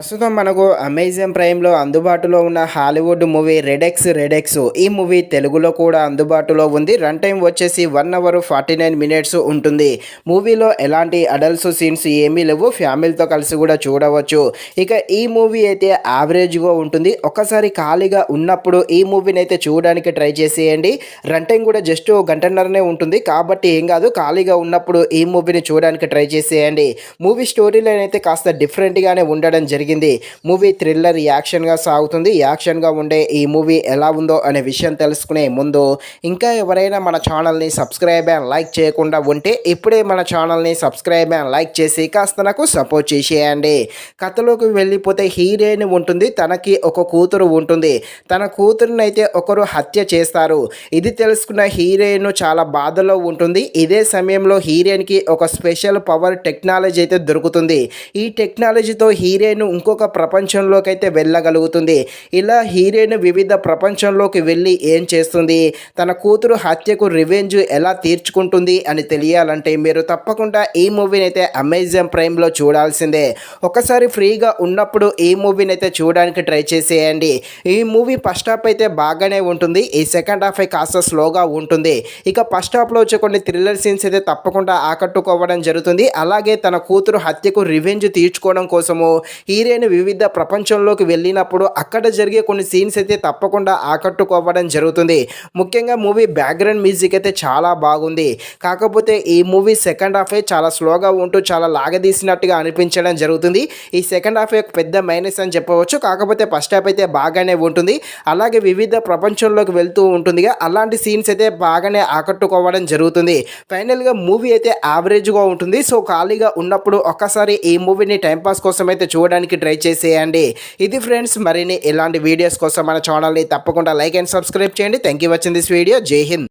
ప్రస్తుతం మనకు అమెజాన్ ప్రైమ్లో అందుబాటులో ఉన్న హాలీవుడ్ మూవీ రెడ్ ఎక్స్ ఈ మూవీ తెలుగులో కూడా అందుబాటులో ఉంది. రన్ టైం వచ్చేసి 1 hour 49 minutes ఉంటుంది. మూవీలో ఎలాంటి అడల్ట్స్ సీన్స్ ఏమీ లేవు. ఫ్యామిలీతో కలిసి కూడా చూడవచ్చు. ఇక ఈ మూవీ అయితే యావరేజ్గా ఉంటుంది. ఒక్కసారి ఖాళీగా ఉన్నప్పుడు ఈ మూవీని అయితే చూడడానికి ట్రై చేసేయండి. రన్ టైం కూడా జస్ట్ గంటన్నరనే ఉంటుంది కాబట్టి ఏం కాదు. ఖాళీగా ఉన్నప్పుడు ఈ మూవీని చూడడానికి ట్రై చేసేయండి. మూవీ స్టోరీ లైన్ అయితే కాస్త డిఫరెంట్గానే ఉండడం జరిగింది. మూవీ థ్రిల్లర్ యాక్షన్గా సాగుతుంది. యాక్షన్గా ఉండే ఈ మూవీ ఎలా ఉందో అనే విషయం తెలుసుకునే ముందు ఇంకా ఎవరైనా మన ఛానల్ని సబ్స్క్రైబ్ అండ్ లైక్ చేయకుండా ఉంటే ఇప్పుడే మన ఛానల్ని సబ్స్క్రైబ్ అండ్ లైక్ చేసి కాస్త నాకు సపోర్ట్ చేసేయండి. కథలోకి వెళ్ళిపోతే హీరోయిన్ ఉంటుంది. తనకి ఒక కూతురు ఉంటుంది. తన కూతురుని అయితే ఒకరు హత్య చేస్తారు. ఇది తెలుసుకున్న హీరోయిన్ చాలా బాధలో ఉంటుంది. ఇదే సమయంలో హీరోయిన్కి ఒక స్పెషల్ పవర్ టెక్నాలజీ అయితే దొరుకుతుంది. ఈ టెక్నాలజీతో హీరోయిన్ ఇంకొక ప్రపంచంలోకి అయితే వెళ్ళగలుగుతుంది. ఇలా హీరోయిన్ వివిధ ప్రపంచంలోకి వెళ్ళి ఏం చేస్తుంది, తన కూతురు హత్యకు రివెంజ్ ఎలా తీర్చుకుంటుంది అని తెలియాలంటే మీరు తప్పకుండా ఈ మూవీని అయితే అమెజాన్ ప్రైమ్లో చూడాల్సిందే. ఒకసారి ఫ్రీగా ఉన్నప్పుడు ఈ మూవీని అయితే చూడడానికి ట్రై చేసేయండి. ఈ మూవీ ఫస్ట్ హాఫ్ అయితే బాగానే ఉంటుంది. ఈ సెకండ్ హాఫ్ కాస్త స్లోగా ఉంటుంది. ఇక ఫస్ట్ హాఫ్లో వచ్చే కొన్ని థ్రిల్లర్ సీన్స్ అయితే తప్పకుండా ఆకట్టుకోవడం జరుగుతుంది. అలాగే తన కూతురు హత్యకు రివెంజ్ తీర్చుకోవడం కోసము హీరోయిన్ వివిధ ప్రపంచంలోకి వెళ్ళినప్పుడు అక్కడ జరిగే కొన్ని సీన్స్ అయితే తప్పకుండా ఆకట్టుకోవడం జరుగుతుంది. ముఖ్యంగా మూవీ బ్యాక్గ్రౌండ్ మ్యూజిక్ అయితే చాలా బాగుంది. కాకపోతే ఈ మూవీ సెకండ్ హాఫ్ చాలా స్లోగా ఉంటూ చాలా లాగదీసినట్టుగా అనిపించడం జరుగుతుంది. ఈ సెకండ్ హాఫ్ పెద్ద మైనస్ అని చెప్పవచ్చు. కాకపోతే ఫస్ట్ హాఫ్ అయితే బాగానే ఉంటుంది. అలాగే వివిధ ప్రపంచంలోకి వెళ్తూ ఉంటుందిగా అలాంటి సీన్స్ అయితే బాగానే ఆకట్టుకోవడం జరుగుతుంది. ఫైనల్గా మూవీ అయితే యావరేజ్గా ఉంటుంది. సో ఖాళీగా ఉన్నప్పుడు ఒక్కసారి ఈ మూవీని టైంపాస్ కోసం అయితే చూడడానికి ట్రై చేసేయండి. ఇది ఫ్రెండ్స్, మరిన్ని ఇలాంటి వీడియోస్ కోసం మన ఛానల్ని తప్పకుండా లైక్ అండ్ సబ్స్క్రైబ్ చేయండి. Thank you watching this video. జై హింద్.